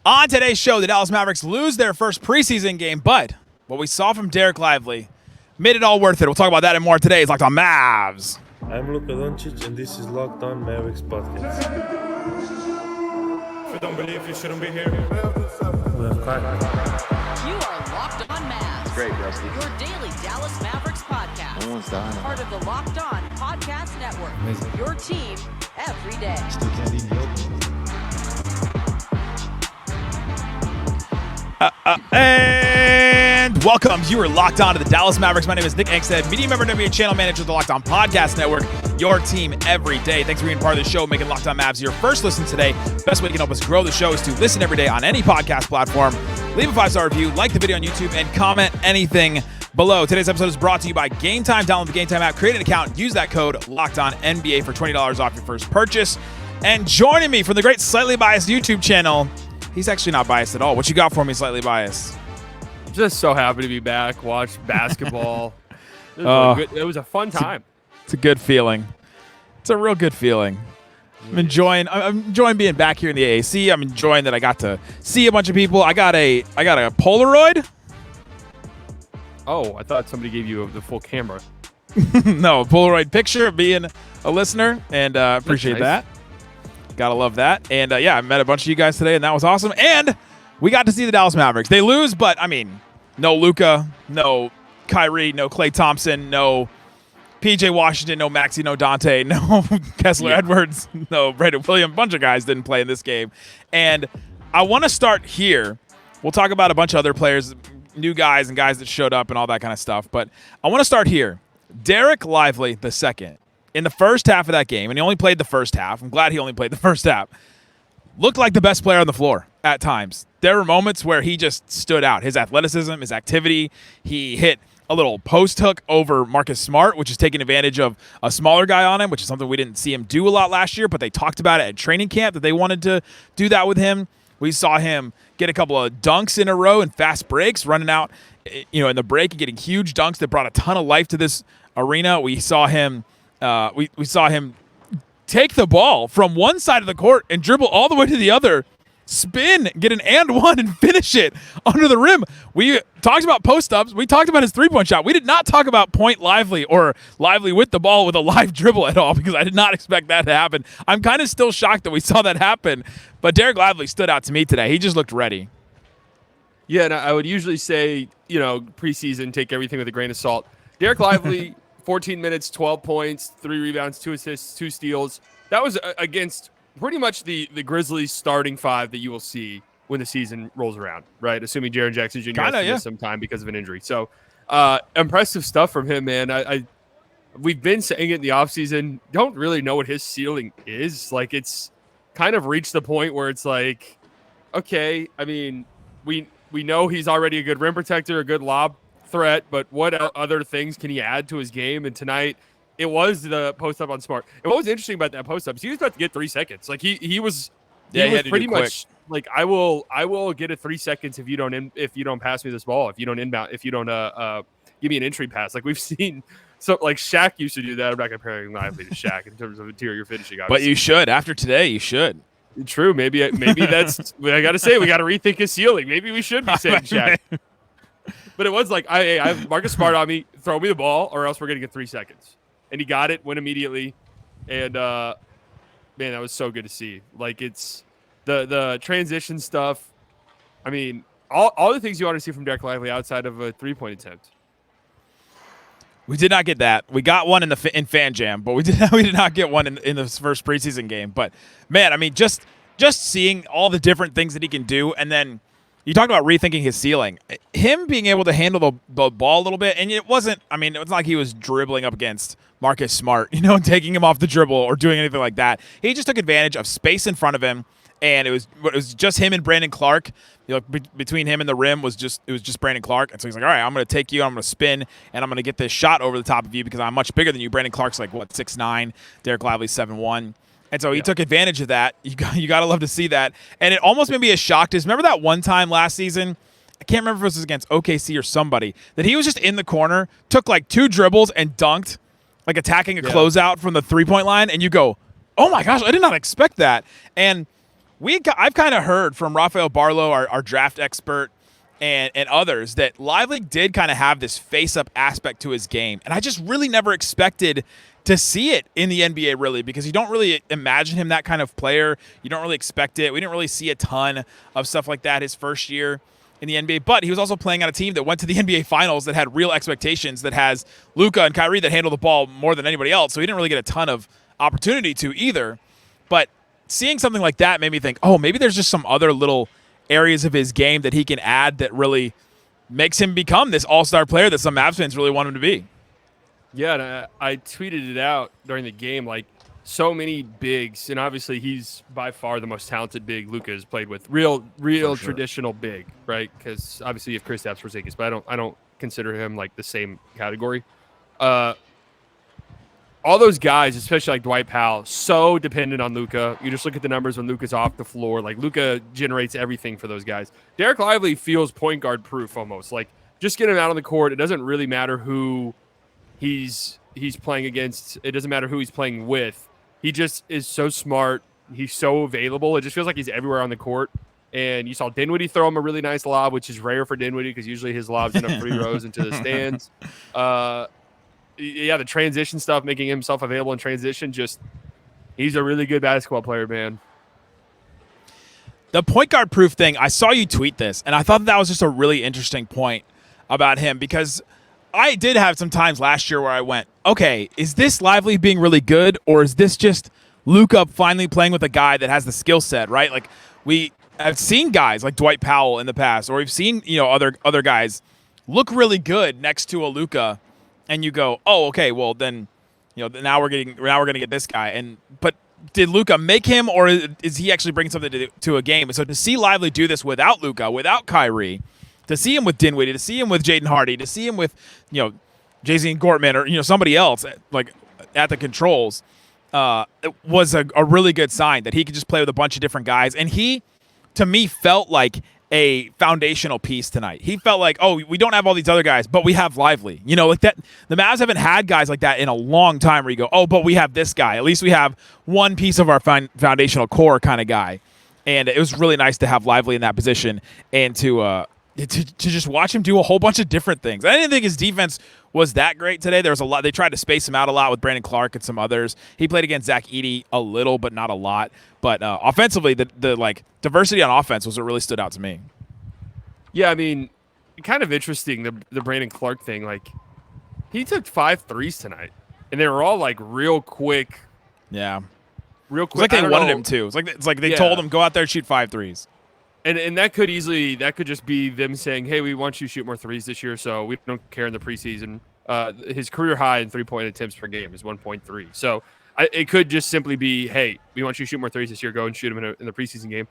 On today's show, the Dallas Mavericks lose their first preseason game, but what we saw from Dereck Lively made it all worth it. We'll talk about that and more today. It's Locked On Mavs. I'm Luka Doncic, and this is Locked On Mavericks podcast. If you don't believe, you shouldn't be here. We have Kyrie. You are Locked On Mavs. Great, Rusty. Your daily Dallas Mavericks podcast. Almost done. Part of the Locked On Podcast Network. Amazing. Your team every day. Still can't eat milk. And welcome. You are locked on to the Dallas Mavericks. My name is Nick Angstadt, media member and NBA channel manager of the Locked On Podcast Network. Your team every day. Thanks for being part of the show, making Locked On Mavs your first listen today. Best way to help us grow the show is to listen every day on any podcast platform. Leave a 5-star review, like the video on YouTube, and comment anything below. Today's episode is brought to you by Game Time. Download the Game Time app, create an account, use that code LOCKEDONNBA for $20 off your first purchase. And joining me from the great Slightly Biased YouTube channel, he's actually not biased at all. What you got for me, Slightly Biased? Just so happy to be back, watch basketball. It was a fun time. It's a good feeling. It's a real good feeling. I'm enjoying being back here in the AAC. I'm enjoying that I got to see a bunch of people. I got a Polaroid. Oh, I thought somebody gave you the full camera. No, a Polaroid picture of being a listener, and appreciate nice. that. Gotta love that. And yeah, I met a bunch of you guys today, and that was awesome. And we got to see the Dallas Mavericks. They lose, but I mean, no Luka, no Kyrie, no Klay Thompson, no PJ Washington, no Maxey, no Dante, no Kessler Edwards, no Brandon Williams. A bunch of guys didn't play in this game. And I want to start here. We'll talk about a bunch of other players, new guys and guys that showed up and all that kind of stuff. But I want to start here. Dereck Lively II, in the first half of that game, and he only played the first half. I'm glad he only played the first half. Looked like the best player on the floor at times. There were moments where he just stood out. His athleticism, his activity. He hit a little post hook over Marcus Smart, which is taking advantage of a smaller guy on him, which is something we didn't see him do a lot last year, but they talked about it at training camp that they wanted to do that with him. We saw him get a couple of dunks in a row and fast breaks, running out, in the break and getting huge dunks that brought a ton of life to this arena. We saw him we saw him take the ball from one side of the court and dribble all the way to the other, spin, get an and one, and finish it under the rim. We talked about post-ups. We talked about his three-point shot. We did not talk about point Lively or Lively with the ball with a live dribble at all because I did not expect that to happen. I'm kind of still shocked that we saw that happen, but Dereck Lively stood out to me today. He just looked ready. Yeah, and I would usually say, preseason, take everything with a grain of salt. Dereck Lively, 14 minutes, 12 points, 3 rebounds, 2 assists, 2 steals. That was against pretty much the Grizzlies starting 5 that you will see when the season rolls around, right? Assuming Jaren Jackson Jr. has to miss some time because of an injury. So impressive stuff from him, man. We've been saying it in the offseason. Don't really know what his ceiling is. Like, it's kind of reached the point where it's like, okay, I mean, we know he's already a good rim protector, a good lob threat, but what other things can he add to his game? And tonight, it was the post up on Smart. And what was interesting about that post up is he was about to get 3 seconds. Like he was pretty much like, I will get a 3 seconds if you don't pass me this ball, if you don't inbound, if you don't give me an entry pass. Like we've seen, so like Shaq used to do that. I'm not comparing Lively to Shaq in terms of interior finishing, obviously. But you should. After today, you should. True. Maybe that's I got to say, we got to rethink his ceiling. Maybe we should be saying Shaq. But it was like, I have Marcus Smart on me, throw me the ball, or else we're going to get 3 seconds. And he got it, went immediately. And, man, that was so good to see. Like, it's the transition stuff. I mean, all the things you want to see from Dereck Lively outside of a three-point attempt. We did not get that. We got one in Fan Jam, but we did not get one in the first preseason game. But, man, I mean, just seeing all the different things that he can do, and then you talked about rethinking his ceiling. Him being able to handle the ball a little bit, and it wasn't like he was dribbling up against Marcus Smart, taking him off the dribble or doing anything like that. He just took advantage of space in front of him, and it was just him and Brandon Clark. Between him and the rim was just Brandon Clark. And so he's like, all right, I'm going to take you, I'm going to spin, and I'm going to get this shot over the top of you because I'm much bigger than you. Brandon Clark's like, 6'9", Dereck Lively's 7'1". And so he took advantage of that. You got to love to see that. And it almost made me as shocked as, remember that one time last season, I can't remember if it was against OKC or somebody, that he was just in the corner, took like 2 dribbles and dunked, like attacking a closeout from the 3-point line, and you go, oh my gosh, I did not expect that. And I've kind of heard from Rafael Barlow, our draft expert, and others that Lively did kind of have this face-up aspect to his game, and I just really never expected to see it in the NBA, really, because you don't really imagine him that kind of player. You don't really expect it. We didn't really see a ton of stuff like that his first year in the NBA, but he was also playing on a team that went to the NBA Finals that had real expectations, that has Luka and Kyrie that handle the ball more than anybody else, so he didn't really get a ton of opportunity to either. But seeing something like that made me think, oh, maybe there's just some other little areas of his game that he can add that really makes him become this all-star player that some Mavs fans really want him to be. Yeah, and I tweeted it out during the game, like so many bigs, and obviously he's by far the most talented big Luka has played with. Real traditional big, right? Because obviously you have Kristaps Porzingis, but I don't consider him like the same category. All those guys, especially like Dwight Powell, so dependent on Luka. You just look at the numbers when Luka's off the floor. Like Luka generates everything for those guys. Dereck Lively feels point guard proof almost. Like just get him out on the court. It doesn't really matter who he's playing against. It doesn't matter who he's playing with. He just is so smart. He's so available. It just feels like he's everywhere on the court. And you saw Dinwiddie throw him a really nice lob, which is rare for Dinwiddie because usually his lobs end up 3 rows into the stands. Yeah, the transition stuff, making himself available in transition, just he's a really good basketball player, man. The point guard proof thing, I saw you tweet this, and I thought that was just a really interesting point about him because I did have some times last year where I went, okay, is this Lively being really good, or is this just Luka finally playing with a guy that has the skill set, right? Like we have seen guys like Dwight Powell in the past, or we've seen other guys look really good next to a Luka. And you go, oh, okay, well then, now we're gonna get this guy. But did Luka make him, or is he actually bringing something to a game? And so to see Lively do this without Luka, without Kyrie, to see him with Dinwiddie, to see him with Jaden Hardy, to see him with Jay-Z and Gortman, or somebody else like at the controls, it was a really good sign that he could just play with a bunch of different guys. And he, to me, felt like a foundational piece tonight. He felt like, oh, we don't have all these other guys, but we have Lively. Like that. The Mavs haven't had guys like that in a long time where you go, oh, but we have this guy. At least we have one piece of our foundational core kind of guy. And it was really nice to have Lively in that position and to just watch him do a whole bunch of different things. I didn't think his defense was that great today. There was a lot. They tried to space him out a lot with Brandon Clark and some others. He played against Zach Edey a little, but not a lot. But offensively, the like diversity on offense was what really stood out to me. Yeah, I mean, kind of interesting, the Brandon Clark thing. Like, he took 5 threes tonight, and they were all like real quick. Yeah, real quick. It's like they wanted him to. It's like they told him go out there and shoot 5 threes. And that could just be them saying, hey, we want you to shoot more threes this year, so we don't care in the preseason. His career high in 3-point attempts per game is 1.3. So it could just simply be, hey, we want you to shoot more threes this year. Go and shoot them in the preseason game.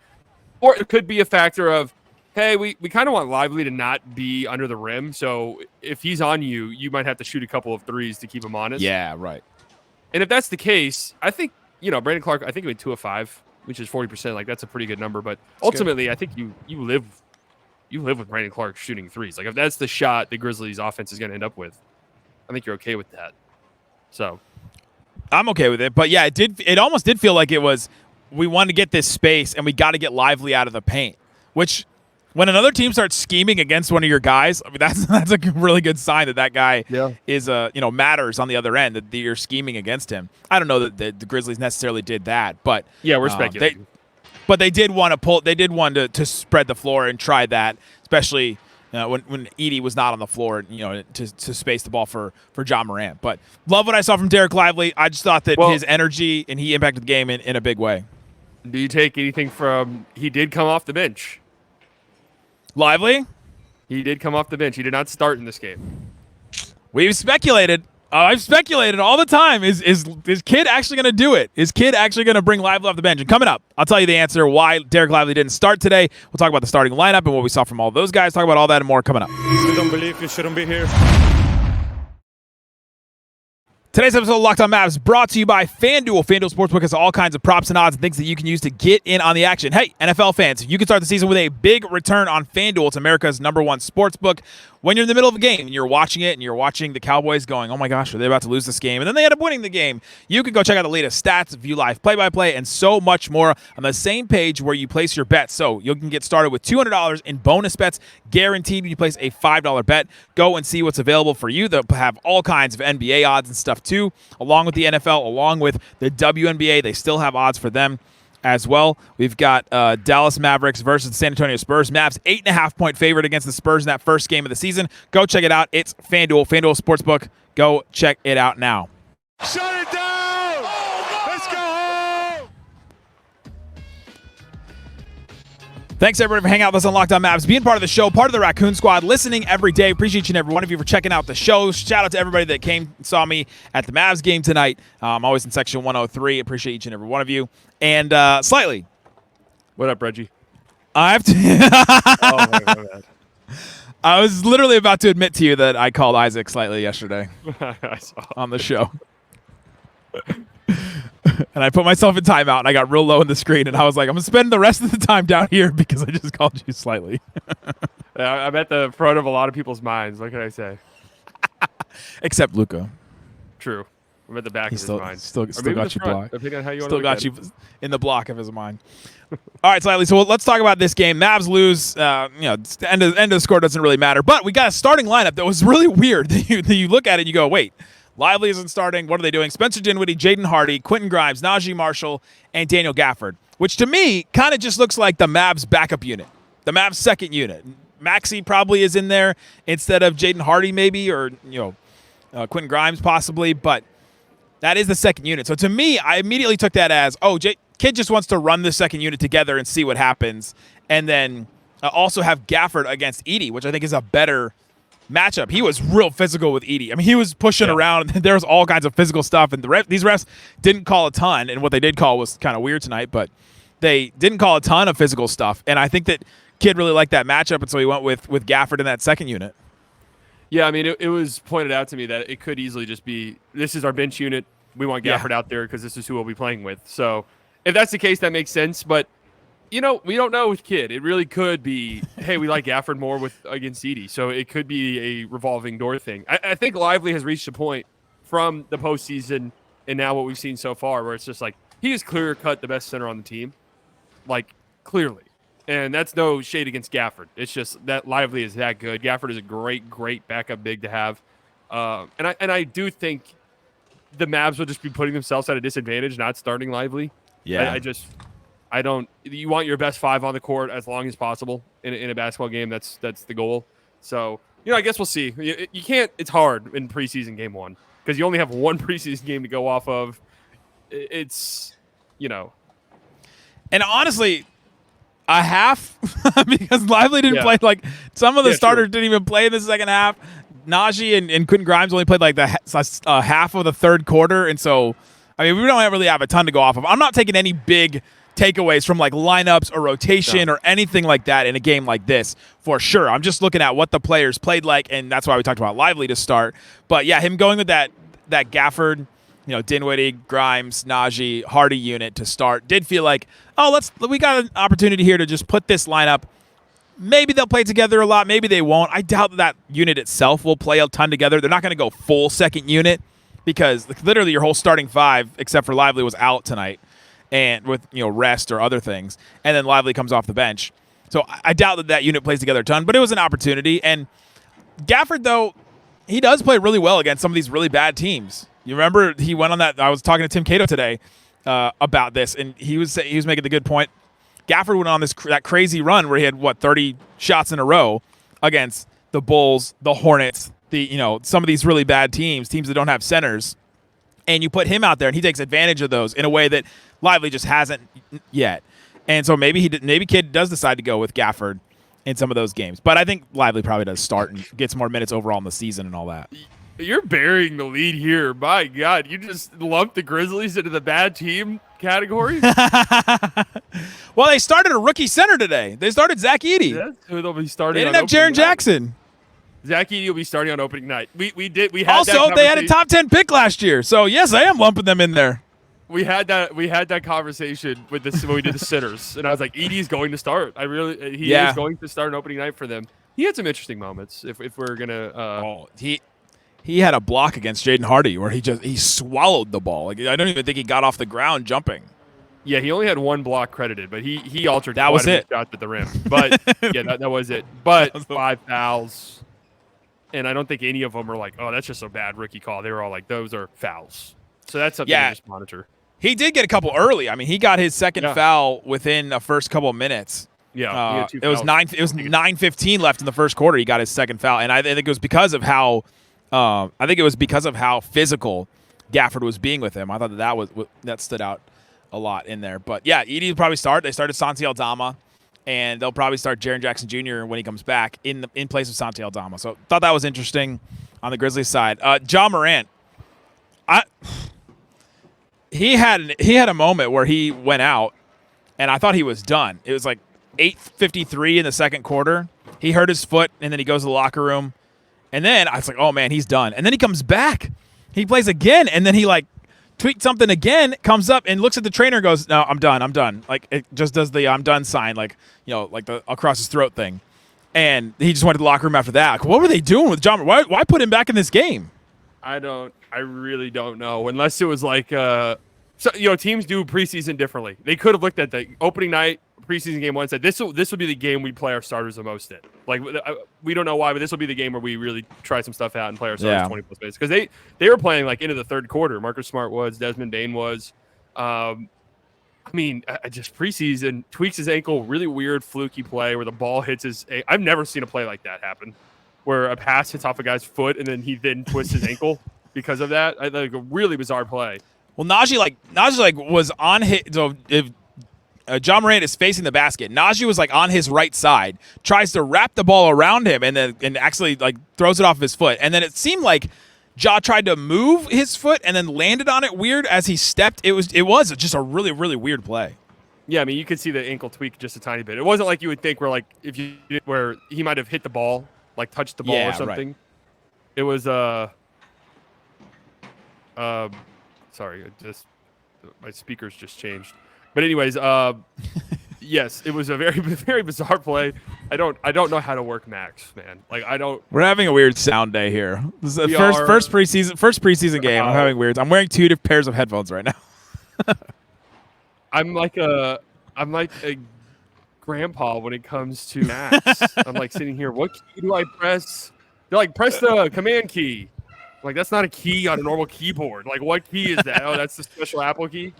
Or it could be a factor of, hey, we kind of want Lively to not be under the rim. So if he's on you, you might have to shoot a couple of threes to keep him honest. Yeah, right. And if that's the case, I think, Brandon Clark, I think he went 2 of 5. Which is 40%. Like, that's a pretty good number. But ultimately, I think you live with Brandon Clark shooting threes. Like, if that's the shot the Grizzlies offense is going to end up with, I think you're okay with that. So I'm okay with it. But yeah, it almost did feel like it was we wanted to get this space and we got to get Lively out of the paint. Which, when another team starts scheming against one of your guys, I mean, that's a really good sign that guy is matters on the other end, that you're scheming against him. I don't know that the Grizzlies necessarily did that, but yeah, we're speculating. But they did want to pull. They did want to spread the floor and try that, especially when Edey was not on the floor, to space the ball for John Morant. But love what I saw from Dereck Lively. I just thought that his energy and he impacted the game in a big way. Do you take anything from? He did come off the bench. Lively? He did come off the bench. He did not start in this game. We've speculated. I've speculated all the time. Is Kid actually going to do it? Is Kid actually going to bring Lively off the bench? And coming up, I'll tell you the answer why Dereck Lively didn't start today. We'll talk about the starting lineup and what we saw from all those guys. Talk about all that and more coming up. If you don't believe, you shouldn't be here. Today's episode of Locked On Mavs brought to you by FanDuel. FanDuel Sportsbook has all kinds of props and odds and things that you can use to get in on the action. Hey, NFL fans, you can start the season with a big return on FanDuel. It's America's #1 sportsbook. When you're in the middle of a game and you're watching it and you're watching the Cowboys going, oh my gosh, are they about to lose this game? And then they end up winning the game. You can go check out the latest stats, view live play-by-play, and so much more on the same page where you place your bets. So you can get started with $200 in bonus bets guaranteed when you place a $5 bet. Go and see what's available for you. They'll have all kinds of NBA odds and stuff too, along with the NFL, along with the WNBA. They still have odds for them as well. We've got Dallas Mavericks versus the San Antonio Spurs. Mavs 8.5-point favorite against the Spurs in that first game of the season. Go check it out. It's FanDuel Sportsbook. Go check it out now. Shut it down! Let's go home! Thanks, everybody, for hanging out with us on Locked On Mavs, being part of the show, part of the Raccoon Squad, listening every day. Appreciate each and every one of you for checking out the show. Shout out to everybody that came and saw me at the Mavs game tonight. I'm always in section 103. Appreciate each and every one of you. And Slightly. What up, Reggie? I have to. Oh, my bad. I was literally about to admit to you that I called Isaac Slightly yesterday I saw. on the show. And I put myself in timeout, and I got real low in the screen, and I was like, I'm going to spend the rest of the time down here because I just called you Slightly. I'm at the front of a lot of people's minds. What can I say? Except Luka. True. I'm at the back He of still, his mind. still Or maybe got the you front, blocked. depending on how you want Still to got you in the block of his mind. All right, Slightly. So let's talk about this game. Mavs lose. The end of the score doesn't really matter. But we got a starting lineup that was really weird. You look at it and you go, wait. Lively isn't starting. What are they doing? Spencer Dinwiddie, Jaden Hardy, Quentin Grimes, Najee Marshall, and Daniel Gafford, which to me kind of just looks like the Mavs backup unit, the Mavs second unit. Maxey probably is in there instead of Jaden Hardy maybe, or Quentin Grimes possibly, but that is the second unit. So to me, I immediately took that as, Kid just wants to run the second unit together and see what happens, and then also have Gafford against Edie, which I think is a better matchup. He was real physical with Edie. I mean, he was pushing around. There was all kinds of physical stuff, and these refs didn't call a ton, and what they did call was kind of weird tonight, but they didn't call a ton of physical stuff, and I think that Kid really liked that matchup, and so he went with Gafford in that second unit. Yeah, I mean, it was pointed out to me that it could easily just be, this is our bench unit. We want Gafford out there because this is who we'll be playing with. So if that's the case, that makes sense, but we don't know with Kid. It really could be, hey, we like Gafford more against Edie. So it could be a revolving door thing. I think Lively has reached a point from the postseason and now what we've seen so far where it's just like he is clear-cut the best center on the team, like clearly. And that's no shade against Gafford. It's just that Lively is that good. Gafford is a great, great backup big to have. And I do think the Mavs will just be putting themselves at a disadvantage not starting Lively. Yeah. I don't. You want your best five on the court as long as possible in a basketball game. That's the goal. So I guess we'll see. You can't. It's hard in preseason game one because you only have one preseason game to go off of. It's And honestly, a half because Lively didn't play. Like some of the starters didn't even play in the second half. Najee and Quentin Grimes only played like the half of the third quarter, and so I mean we don't really have a ton to go off of. I'm not taking any big takeaways from like lineups or rotation or anything like that in a game like this for sure. I'm just looking at what the players played like, and that's why we talked about Lively to start. But yeah, him going with that Gafford, Dinwiddie, Grimes, Najee, Hardy unit to start did feel like, we got an opportunity here to just put this lineup. Maybe they'll play together a lot. Maybe they won't. I doubt that unit itself will play a ton together. They're not going to go full second unit because literally your whole starting five, except for Lively, was out tonight and with rest or other things. And then Lively comes off the bench. So I doubt that unit plays together a ton, but it was an opportunity. And Gafford, though, he does play really well against some of these really bad teams. You remember he went on that – I was talking to Tim Cato today about this, and he was making the good point. Gafford went on that crazy run where he had 30 shots in a row against the Bulls, the Hornets, some of these really bad teams that don't have centers, and you put him out there and he takes advantage of those in a way that Lively just hasn't yet. And so maybe Kid does decide to go with Gafford in some of those games, but I think Lively probably does start and gets more minutes overall in the season and all that. You're burying the lead here. My God, you just lumped the Grizzlies into the bad team category. Well, they started a rookie center today. They started Zach Edey. That's who they'll be starting. They didn't have Jaren Jackson. Zach Edey will be starting on opening night. We had Also, that they had a top 10 pick last year. So, yes, I am lumping them in there. We had that conversation with this when we did the sitters, and I was like, Edey's going to start. He is going to start an opening night for them. He had some interesting moments. If we're gonna, he had a block against Jaden Hardy where he swallowed the ball. Like, I don't even think he got off the ground jumping. Yeah, he only had one block credited, but he altered that was it. Shots at the rim. But yeah, that was it. But 5 fouls, and I don't think any of them are like, oh, that's just a bad rookie call. They were all like, those are fouls. So that's something to just monitor. He did get a couple early. I mean, he got his second foul within the first couple of minutes. Yeah, it was 9:15 left in the first quarter. He got his second foul, and I think it was because of how physical Gafford was being with him. I thought that stood out a lot in there. But yeah, Edey will probably start. They started Santi Aldama, and they'll probably start Jaren Jackson Jr. when he comes back in place of Santi Aldama. So thought that was interesting on the Grizzlies side. Ja Morant, he had a moment where he went out, and I thought he was done. It was like 8:53 in the second quarter. He hurt his foot, and then he goes to the locker room. And then I was like, oh, man, he's done. And then he comes back. He plays again, and then he, like, tweaked something again, comes up and looks at the trainer and goes, no, I'm done. Like, it just does the I'm done sign, like, like the across his throat thing. And he just went to the locker room after that. Like, what were they doing with John? Why put him back in this game? I really don't know. Unless it was like, teams do preseason differently. They could have looked at the opening night, preseason game 1, and said, this will be the game we play our starters the most in. Like, we don't know why, but this will be the game where we really try some stuff out and play our starters 20-plus minutes. Because they were playing, like, into the third quarter. Marcus Smart was, Desmond Bane was. I just preseason, tweaks his ankle, really weird, fluky play where the ball hits his – I've never seen a play like that happen, where a pass hits off a guy's foot and then he then twists his ankle because of that. Like, a really bizarre play. Well, Najee was on his – so if John Morant is facing the basket. Najee was like on his right side, tries to wrap the ball around him, and actually like throws it off his foot. And then it seemed like Ja tried to move his foot and then landed on it weird as he stepped. It was just a really, really weird play. Yeah, I mean, you could see the ankle tweak just a tiny bit. It wasn't like you would think where like where he might have hit the ball, like touched the ball or something. Right. It was sorry, my speakers just changed. But anyways, yes, it was a very, very bizarre play. I don't know how to work Max, man. Like I don't. We're having a weird sound day here. This is the first preseason game. I'm wearing 2 pairs of headphones right now. I'm like a grandpa when it comes to Max. I'm like sitting here. What key do I press? They're like, press the command key. Like that's not a key on a normal keyboard. Like what key is that? Oh, that's the special Apple key.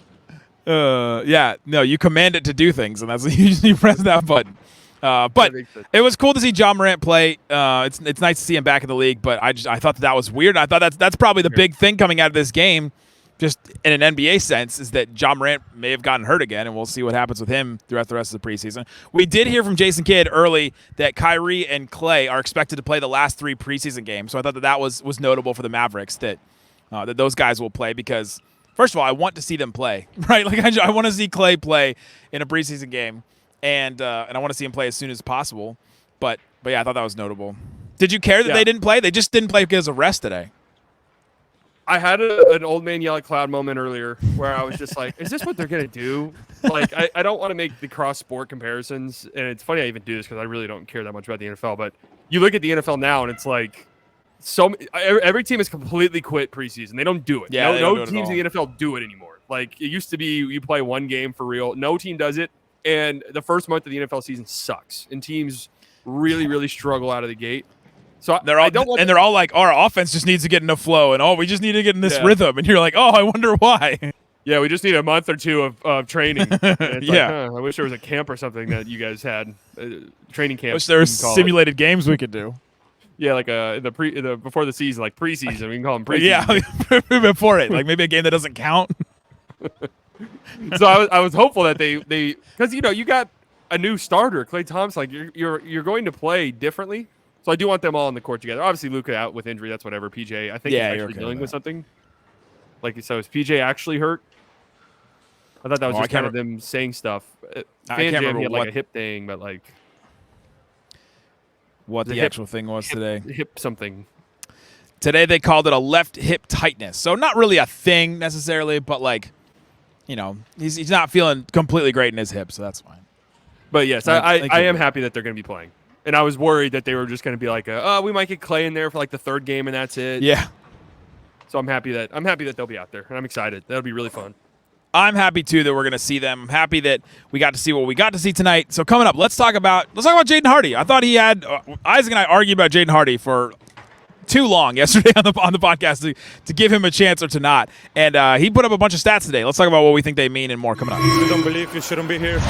You command it to do things, and that's you press that button. But it was cool to see Ja Morant play. It's nice to see him back in the league, but I thought that was weird. And I thought that's probably the big thing coming out of this game, just in an NBA sense, is that Ja Morant may have gotten hurt again, and we'll see what happens with him throughout the rest of the preseason. We did hear from Jason Kidd early that Kyrie and Klay are expected to play the last 3 preseason games, so I thought that was notable for the Mavericks that those guys will play because. First of all, I want to see them play, right? Like I want to see Klay play in a preseason game, and I want to see him play as soon as possible. But yeah, I thought that was notable. Did you care that they didn't play? They just didn't play because of rest today. I had an old man yell at cloud moment earlier where I was just like, is this what they're going to do? Like, I don't want to make the cross-sport comparisons, and it's funny I even do this because I really don't care that much about the NFL, but you look at the NFL now, and it's like, every team has completely quit preseason. They don't do it. Yeah, no teams in the NFL do it anymore. Like it used to be, you play one game for real. No team does it, and the first month of the NFL season sucks, and teams really, really struggle out of the gate. So they're all like, our offense just needs to get in a flow, and we just need to get in this rhythm. And you're like, oh, I wonder why. Yeah, we just need a month or 2 of training. I wish there was a camp or something that you guys had, training camp. Wish there was simulated games we could do. Yeah, like before the season, like preseason. We can call them preseason. Yeah, before it, like maybe a game that doesn't count. So I was hopeful that they because you got a new starter, Klay Thompson. Like you're going to play differently. So I do want them all on the court together. Obviously, Luka out with injury. That's whatever. PJ, I think he's actually dealing with something. Like so, is PJ actually hurt? I thought that was just kind of them saying stuff. I can't remember he had like a hip thing, but like. what the actual thing was today. Hip something. Today they called it a left hip tightness. So not really a thing necessarily, but like, he's not feeling completely great in his hip, so that's fine. But yes, I am happy that they're going to be playing. And I was worried that they were just going to be like, we might get Klay in there for like the third game and that's it. Yeah. So I'm happy that they'll be out there, and I'm excited. That'll be really fun. I'm happy too that we're going to see them. I'm happy that we got to see what we got to see tonight. So coming up, let's talk about Jaden Hardy. I thought he had Isaac and I argued about Jaden Hardy for too long yesterday on the podcast to give him a chance or to not. And he put up a bunch of stats today. Let's talk about what we think they mean and more coming up. You don't believe you shouldn't be here.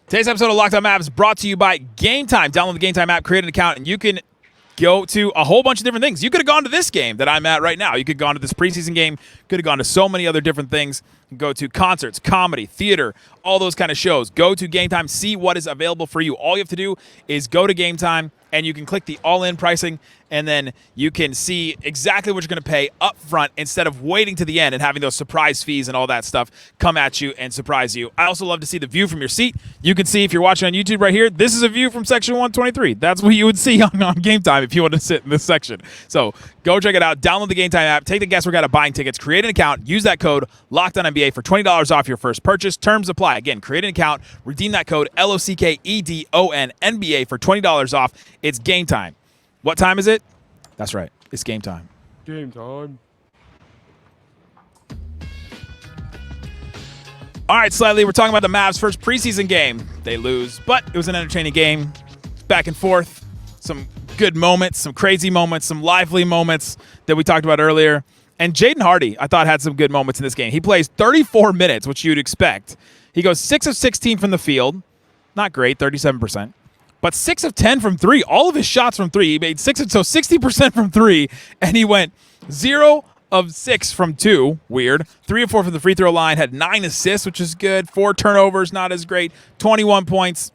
Today's episode of Locked On Mavs brought to you by Game Time. Download the Game Time app, create an account, and you can go to a whole bunch of different things. You could have gone to this game that I'm at right now. You could have gone to this preseason game. Could have gone to so many other different things. Go to concerts, comedy, theater, all those kind of shows. Go to Game Time. See what is available for you. All you have to do is go to Game Time, and you can click the all-in pricing, and then you can see exactly what you're going to pay up front instead of waiting to the end and having those surprise fees and all that stuff come at you and surprise you. I also love to see the view from your seat. You can see if you're watching on YouTube right here, this is a view from section 123. That's what you would see on Game Time if you want to sit in this section. So go check it out. Download the Game Time app. Take the guesswork out of buying tickets. Create an account. Use that code LOCKEDONNBA for $20 off your first purchase. Terms apply. Again, create an account. Redeem that code LOCKEDONNBA for $20 off. It's Game Time. What time is it? That's right. It's game time. Game time. All right, slightly. We're talking about the Mavs' first preseason game. They lose, but it was an entertaining game. Back and forth. Some good moments, some crazy moments, some lively moments that we talked about earlier. And Jaden Hardy, I thought, had some good moments in this game. He plays 34 minutes, which you'd expect. He goes 6 of 16 from the field. Not great, 37%. But 6 of 10 from 3. All of his shots from 3. He made 60% from 3. And he went 0 of 6 from 2. Weird. 3 of 4 from the free throw line. Had 9 assists, which is good. 4 turnovers, not as great. 21 points.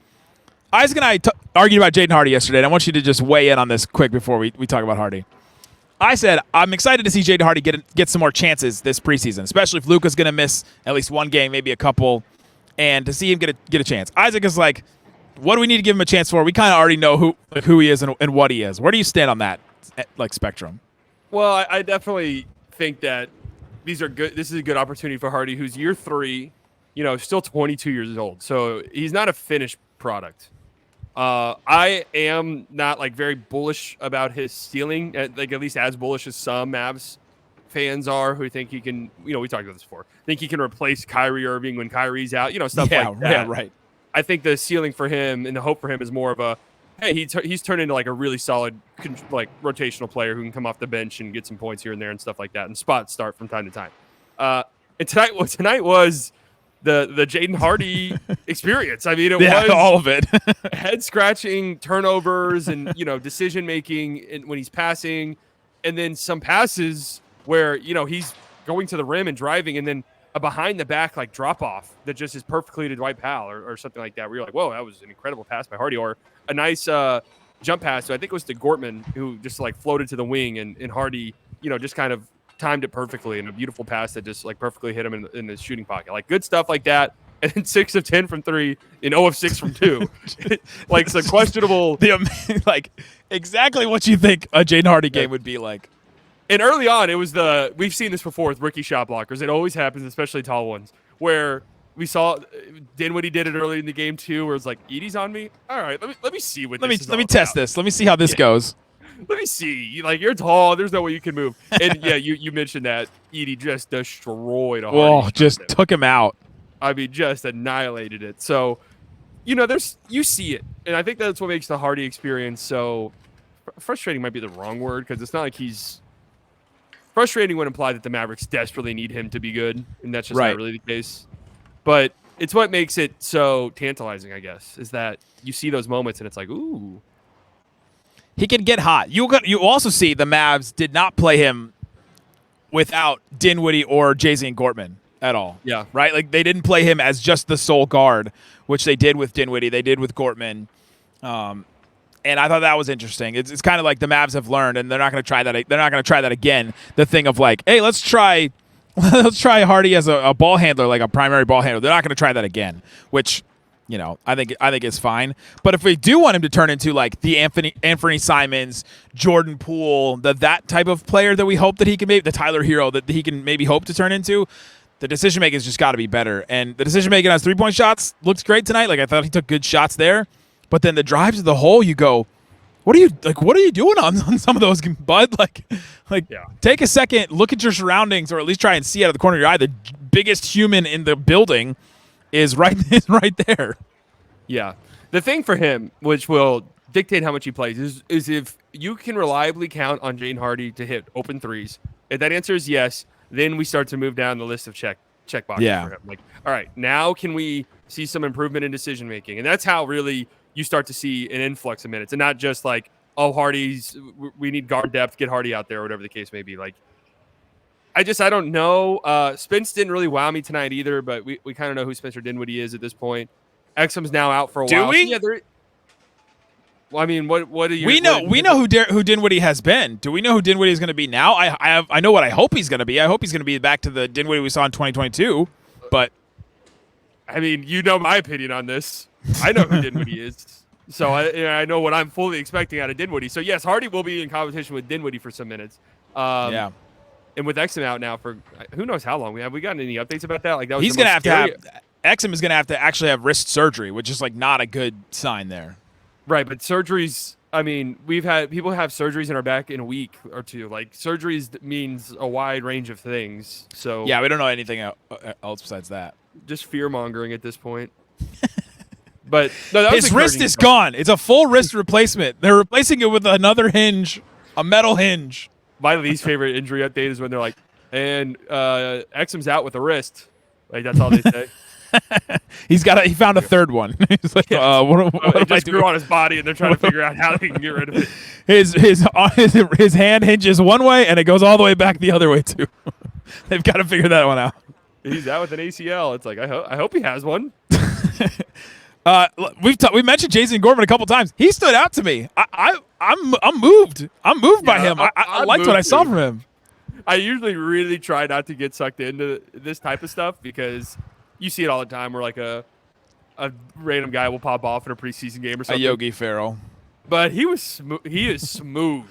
Isaac and I argued about Jaden Hardy yesterday, and I want you to just weigh in on this quick before we talk about Hardy. I said I'm excited to see Jaden Hardy get some more chances this preseason, especially if Luka's going to miss at least one game, maybe a couple, and to see him get a chance. Isaac is like, what do we need to give him a chance for? We kind of already know who he is and what he is. Where do you stand on that spectrum? Well, I definitely think that these are good. This is a good opportunity for Hardy, who's year 3, still 22 years old. So he's not a finished product. I am not very bullish about his ceiling, at least as bullish as some Mavs fans are, who think he can. We talked about this before. Think he can replace Kyrie Irving when Kyrie's out. Stuff like that. Yeah, right. I think the ceiling for him and the hope for him is more of a, hey, he's turned into a really solid rotational player who can come off the bench and get some points here and there and stuff like that, and spot start from time to time. And tonight was the Jaden Hardy experience. I mean, it was all of it. head scratching turnovers and decision making when he's passing, and then some passes where he's going to the rim and driving, and then a behind the back drop off that just is perfectly to Dwight Powell or something like that, where you're like, whoa, that was an incredible pass by Hardy, or a nice jump pass. So I think it was to Gortman, who just floated to the wing, and Hardy, just kind of timed it perfectly, and a beautiful pass that just perfectly hit him in the shooting pocket. Good stuff like that. And then 6 of 10 from 3 and 0 of 6 from 2. Some questionable. Exactly what you think a Jaden Hardy game would be like. And early on, it was we've seen this before with rookie shot blockers. It always happens, especially tall ones, where we saw Dinwiddie did it early in the game too, where it's Edie's on me. All right, let me see what this is. Let me test this. Let me see how this goes. Let me see. You're tall. There's no way you can move. And yeah, you mentioned that Edie just destroyed a Hardy. Oh, just took him out. I mean, just annihilated it. So, you see it, and I think that's what makes the Hardy experience so frustrating. Might be the wrong word, because it's not like he's. Frustrating would imply that the Mavericks desperately need him to be good, and that's just not really the case. But it's what makes it so tantalizing, I guess, is that you see those moments and it's ooh. He can get hot. You also see the Mavs did not play him without Dinwiddie or Jason Gortman at all. Yeah. Right? They didn't play him as just the sole guard, which they did with Dinwiddie. They did with Gortman. And I thought that was interesting. It's kind of like the Mavs have learned, and they're not going to try that. They're not going to try that again. The thing of hey, let's try Hardy as a ball handler, a primary ball handler. They're not going to try that again. Which, I think it's fine. But if we do want him to turn into like the Anthony Simons, Jordan Poole, that type of player that we hope that he can maybe, the Tyler Hero that he can maybe hope to turn into, the decision making has just got to be better. And the decision making on his 3-point shots looks great tonight. Like I thought he took good shots there, but then the drives to the hole, you go, what are you doing on some of those, bud? Take a second, look at your surroundings, or at least try and see out of the corner of your eye. The biggest human in the building is right there. Yeah. The thing for him, which will dictate how much he plays, is if you can reliably count on Jaden Hardy to hit open threes. If that answer is yes, then we start to move down the list of check boxes for him. Like, all right, now can we see some improvement in decision making? And that's how really you start to see an influx of minutes, and not just like, oh, we need guard depth, get Hardy out there, or whatever the case may be. Like, I don't know. Spence didn't really wow me tonight either, but we kind of know who Spencer Dinwiddie is at this point. Exum's now out for a while. Do we? Yeah, well, I mean, what do you? We know who Dinwiddie has been. Do we know who Dinwiddie is going to be now? I know what I hope he's going to be. I hope he's going to be back to the Dinwiddie we saw in 2022. But I mean, you know my opinion on this. I know who Dinwiddie is, so I know what I'm fully expecting out of Dinwiddie. So yes, Hardy will be in competition with Dinwiddie for some minutes. And with Exum out now for who knows how long. Have we gotten any updates about that? Like that was he's going to have Exum is going to have to actually have wrist surgery, which is like not a good sign there. Right, but surgeries, I mean, we've had people have surgeries in our back in a week or two. Like surgeries means a wide range of things. So yeah, we don't know anything else besides that. Just fear mongering at this point. But no, his wrist is gone. It's a full wrist replacement. They're replacing it with another hinge, a metal hinge. My least favorite injury update is when they're like, and Exum's out with a wrist. Like that's all they say. He found a third one. He's like, it just grew on his body, and they're trying to figure out how they can get rid of it. His hand hinges one way, and it goes all the way back the other way too. They've got to figure that one out. He's out with an ACL. It's like I hope he has one. We mentioned Jason Gorman a couple times. He stood out to me. I'm moved. I'm moved by him. I liked what I saw from him. I usually really try not to get sucked into this type of stuff because you see it all the time where like a random guy will pop off in a preseason game or something. A Yogi Ferrell. But he is smooth.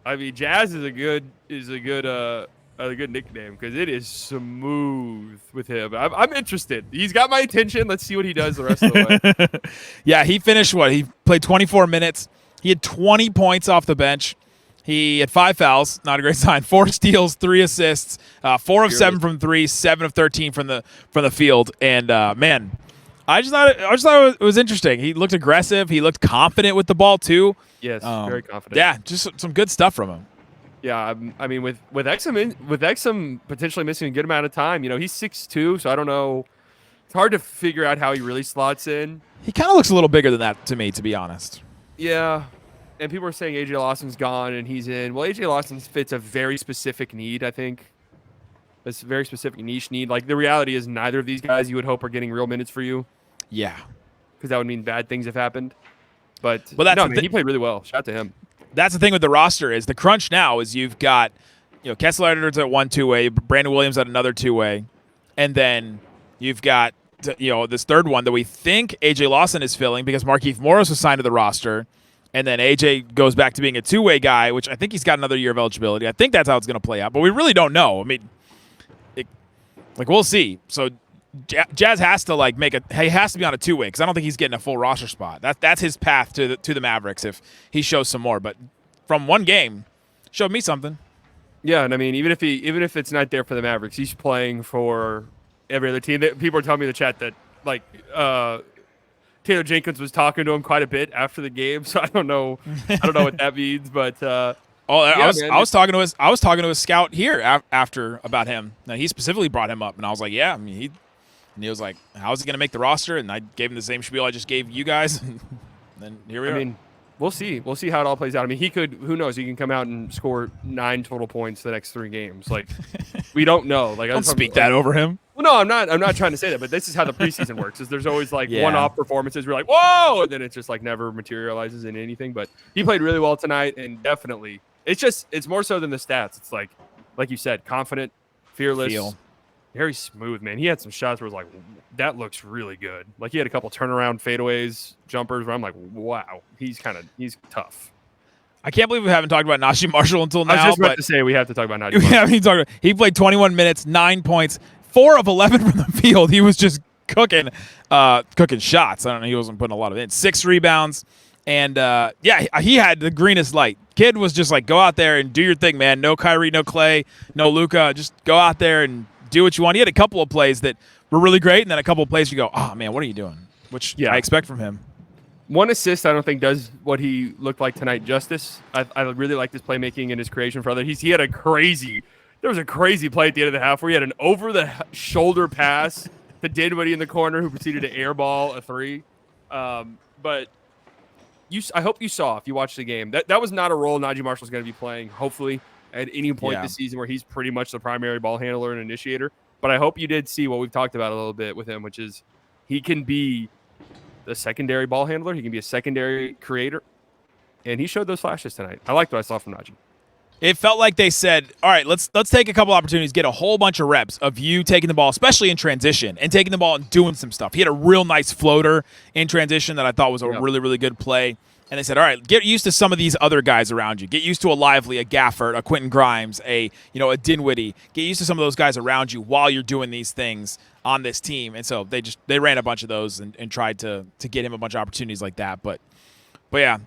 I mean, Jazz is a good nickname because it is smooth with him. I'm interested. He's got my attention. Let's see what he does the rest of the way. Yeah, he finished He played 24 minutes. He had 20 points off the bench. He had 5 fouls, not a great sign. 4 steals, 3 assists, 4 of 7 from 3, 7 of 13 from the field. And man, I just thought it was interesting. He looked aggressive. He looked confident with the ball too. Yes, very confident. Yeah, just some good stuff from him. Yeah, I mean, with Exum potentially missing a good amount of time, he's 6'2", so I don't know. It's hard to figure out how he really slots in. He kind of looks a little bigger than that to me, to be honest. Yeah, and people are saying AJ Lawson's gone and he's in. Well, AJ Lawson fits a very specific need, I think. This very specific niche need. Like, the reality is neither of these guys you would hope are getting real minutes for you. Yeah. Because that would mean bad things have happened. But he played really well. Shout out to him. That's the thing with the roster is the crunch now is you've got, Kessler Edwards at 1 2-way, Brandon Williams at another 2-way, and then you've got, this third one that we think AJ Lawson is filling because Markieff Morris was signed to the roster, and then AJ goes back to being a 2-way guy, which I think he's got another year of eligibility. I think that's how it's going to play out, but we really don't know. I mean, we'll see. So Jazz has to he has to be on a 2-way because I don't think he's getting a full roster spot. That's his path to the Mavericks if he shows some more. But from one game, showed me something. Yeah, and I mean, even if it's not there for the Mavericks, he's playing for every other team. People are telling me in the chat that Taylor Jenkins was talking to him quite a bit after the game, so I don't know what that means, but. I was talking to his scout here after about him. Now he specifically brought him up, and I was like, yeah, I mean and he was like, how is he going to make the roster? And I gave him the same spiel I just gave you guys. And then here we are. I mean, we'll see. We'll see how it all plays out. I mean, who knows? He can come out and score 9 total points the next 3 games. Like, we don't know. Like, don't speak that over him. Well, no, I'm not trying to say that, but this is how the preseason works. Is there's always one-off performances. We're like, whoa, and then it just never materializes in anything. But he played really well tonight, and definitely, it's more so than the stats. It's like you said, confident, fearless. very smooth, man. He had some shots where it was like, that looks really good. Like he had a couple turnaround fadeaways, jumpers where I'm like, wow, he's tough. I can't believe we haven't talked about Najee Marshall until now. I was just about to say we have to talk about Najee We Marshall. haven't even talked about. He played 21 minutes, 9 points, 4 of 11 from the field. He was just cooking shots. I don't know. He wasn't putting a lot of in. 6 rebounds, and he had the greenest light. Kid was just like, go out there and do your thing, man. No Kyrie, no Klay, no Luka. Just go out there and do what you want. He had a couple of plays that were really great, and then a couple of plays you go, oh man, what are you doing? Which I expect from him. 1 assist, I don't think does what he looked like tonight justice. I really liked his playmaking and his creation for others. There was a crazy play at the end of the half where he had an over-the-shoulder pass to Dinwiddie in the corner who proceeded to airball a 3. But I hope you saw, if you watched the game, that was not a role Najee Marshall's going to be playing, hopefully, at any point this season where he's pretty much the primary ball handler and initiator. But I hope you did see what we've talked about a little bit with him, which is he can be the secondary ball handler. He can be a secondary creator. And he showed those flashes tonight. I liked what I saw from Najee. It felt like they said, all right, let's take a couple opportunities, get a whole bunch of reps of you taking the ball, especially in transition, and taking the ball and doing some stuff. He had a real nice floater in transition that I thought was a really, really good play. And they said, all right, get used to some of these other guys around you. Get used to a Lively, a Gafford, a Quentin Grimes, a Dinwiddie. Get used to some of those guys around you while you're doing these things on this team. And so they ran a bunch of those and tried to get him a bunch of opportunities like that. But yeah.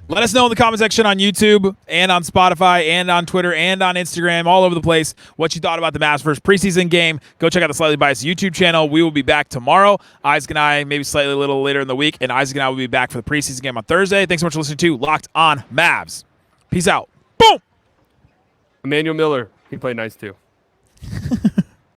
Let us know in the comment section on YouTube and on Spotify and on Twitter and on Instagram, all over the place, what you thought about the Mavs' first preseason game. Go check out the Slightly Biased YouTube channel. We will be back tomorrow. Isaac and I, maybe slightly a little later in the week, and Isaac and I will be back for the preseason game on Thursday. Thanks so much for listening to Locked On Mavs. Peace out. Boom! Emmanuel Miller, he played nice too.